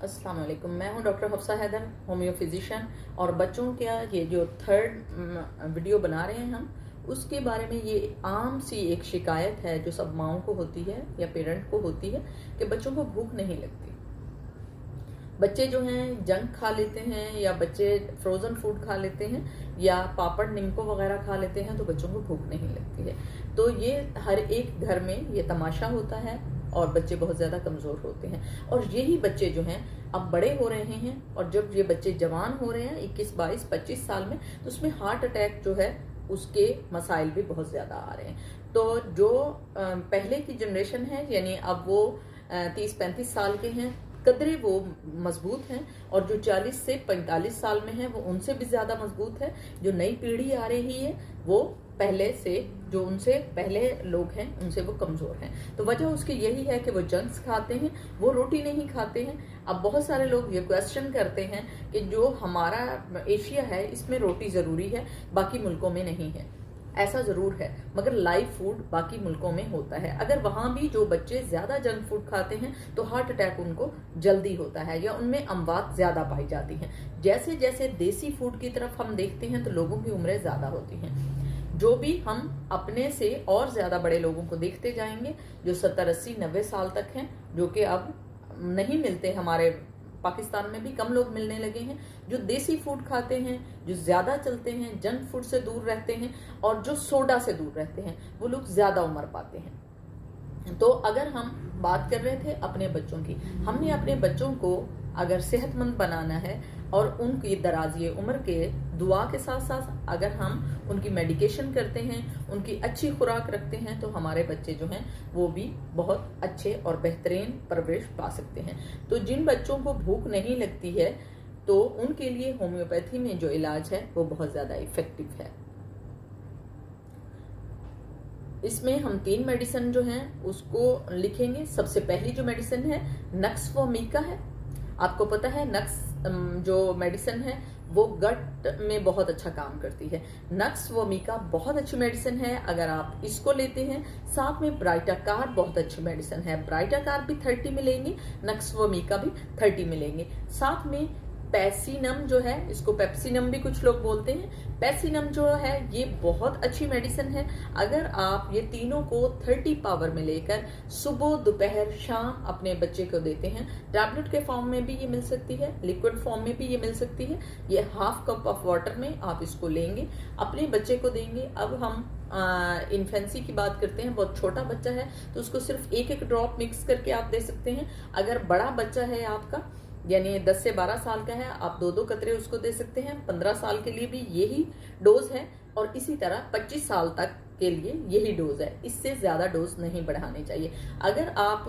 अस्सलाम वालेकुम। मैं हूं doctor Hafsa Haider, homeo physician. और बच्चों का ये जो थर्ड वीडियो बना रहे हैं हम, उसके बारे में ये आम सी एक शिकायत है जो सब माओं को होती है या पेरेंट को होती है कि बच्चों को भूख नहीं लगती। बच्चे जो हैं जंक खा लेते हैं या बच्चे फ्रोजन फूड खा लेते हैं या पापड़ निम्को वगैरह खा लेते हैं तो बच्चों को भूख नहीं लगती है। तो ये हर एक घर में ये तमाशा होता है और बच्चे बहुत ज़्यादा कमज़ोर होते हैं। और यही बच्चे जो हैं अब बड़े हो रहे हैं और जब ये बच्चे जवान हो रहे हैं 21, 22, 25 साल में, तो उसमें हार्ट अटैक जो है उसके मसाइल भी बहुत ज़्यादा आ रहे हैं। तो जो पहले की जनरेशन है, यानी अब वो 30-35 साल के हैं, कदरे वो मजबूत हैं, और जो 40 से 45 साल में है वो उनसे भी ज़्यादा मजबूत है। जो नई पीढ़ी आ रही है वो पहले से, जो उनसे पहले लोग हैं उनसे वो कमज़ोर हैं। तो वजह उसकी यही है कि वो जंक्स खाते हैं, वो रोटी नहीं खाते हैं। अब बहुत सारे लोग ये क्वेश्चन करते हैं कि जो हमारा एशिया है इसमें रोटी ज़रूरी है, बाकी मुल्कों में नहीं है। ऐसा ज़रूर है, मगर लाइव फूड बाकी मुल्कों में होता है। अगर वहाँ भी जो बच्चे ज़्यादा जंक फूड खाते हैं तो हार्ट अटैक उनको जल्दी होता है या उनमें अमवात ज़्यादा पाई जाती हैं। जैसे जैसे देसी फूड की तरफ हम देखते हैं तो लोगों की उम्रें ज़्यादा होती हैं। जो भी हम अपने से और ज़्यादा बड़े लोगों को देखते जाएंगे जो 70, 80, 90 साल तक हैं, जो कि अब नहीं मिलते, हमारे पाकिस्तान में भी कम लोग मिलने लगे हैं, जो देसी फूड खाते हैं, जो ज़्यादा चलते हैं, जंक फूड से दूर रहते हैं और जो सोडा से दूर रहते हैं, वो लोग ज़्यादा उम्र पाते हैं। तो अगर हम बात कर रहे थे अपने बच्चों की, हमने अपने बच्चों को अगर सेहतमंद बनाना है और उनकी दराज़ी उम्र के दुआ के साथ साथ अगर हम उनकी मेडिकेशन करते हैं, उनकी अच्छी खुराक रखते हैं, तो हमारे बच्चे जो हैं वो भी बहुत अच्छे और बेहतरीन परवरिश पा सकते हैं। तो जिन बच्चों को भूख नहीं लगती है तो उनके लिए होम्योपैथी में जो इलाज है वो बहुत ज़्यादा इफ़ेक्टिव है। इसमें हम 3 मेडिसिन जो हैं उसको लिखेंगे। सबसे पहली जो मेडिसिन है नक्स वोमिका है। आपको पता है नक्स जो मेडिसिन है वो गट में बहुत अच्छा काम करती है। नक्स वोमिका बहुत अच्छी मेडिसिन है, अगर आप इसको लेते हैं। साथ में ब्राइटाकार बहुत अच्छी मेडिसिन है, ब्राइटाकार भी 30 मिलेंगे, नक्स वोमिका भी 30 मिलेंगे। साथ में पैसिनम जो है, इसको पेप्सिनम भी कुछ लोग बोलते हैं, पैसिनम जो है ये बहुत अच्छी मेडिसिन है। अगर आप ये तीनों को 30 पावर में लेकर सुबह, दोपहर, शाम अपने बच्चे को देते हैं, टैबलेट के फॉर्म में भी ये मिल सकती है, लिक्विड फॉर्म में भी ये मिल सकती है। ये हाफ कप ऑफ वाटर में आप इसको लेंगे, अपने बच्चे को देंगे। अब हम इन्फेंसी की बात करते हैं, बहुत छोटा बच्चा है तो उसको सिर्फ 1-1 ड्रॉप मिक्स करके आप दे सकते हैं। अगर बड़ा बच्चा है आपका, यानी 10 से 12 साल का है, आप 2-2 कतरे उसको दे सकते हैं। 15 साल के लिए भी यही डोज है और इसी तरह 25 साल तक के लिए यही डोज है। इससे ज़्यादा डोज नहीं बढ़ानी चाहिए। अगर आप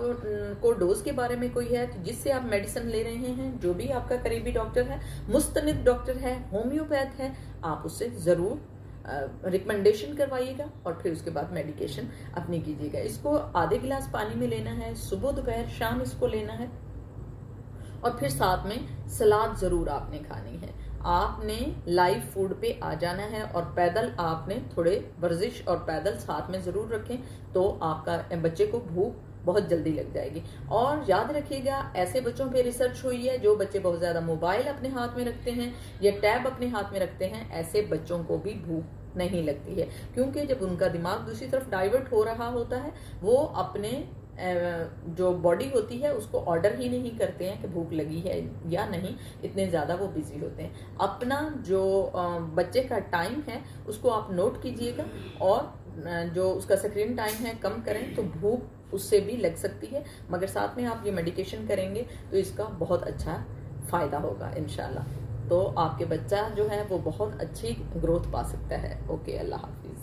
को डोज के बारे में कोई है तो जिससे आप मेडिसिन ले रहे हैं, जो भी आपका करीबी डॉक्टर है, मुस्तनिद डॉक्टर है, होम्योपैथ है, आप उससे ज़रूर रिकमेंडेशन करवाइएगा और फिर उसके बाद मेडिकेशन अपनी कीजिएगा। इसको आधे गिलास पानी में लेना है, सुबह, दोपहर, शाम इसको लेना है। और फिर साथ में सलाद ज़रूर आपने खानी है। आपने लाइव फूड पे आ जाना है और पैदल आपने थोड़े वर्जिश और पैदल साथ में ज़रूर रखें, तो आपका बच्चे को भूख बहुत जल्दी लग जाएगी। और याद रखिएगा, ऐसे बच्चों पे रिसर्च हुई है जो बच्चे बहुत ज़्यादा मोबाइल अपने हाथ में रखते हैं या टैब अपने हाथ में रखते हैं, ऐसे बच्चों को भी भूख नहीं लगती है, क्योंकि जब उनका दिमाग दूसरी तरफ डाइवर्ट हो रहा होता है, वो अपने जो बॉडी होती है उसको ऑर्डर ही नहीं करते हैं कि भूख लगी है या नहीं, इतने ज़्यादा वो बिजी होते हैं। अपना जो बच्चे का टाइम है उसको आप नोट कीजिएगा और जो उसका स्क्रीन टाइम है कम करें, तो भूख उससे भी लग सकती है। मगर साथ में आप ये मेडिकेशन करेंगे तो इसका बहुत अच्छा फ़ायदा होगा इंशाल्लाह। तो आपके बच्चा जो है वो बहुत अच्छी ग्रोथ पा सकता है। ओके, अल्लाह हाफिज़।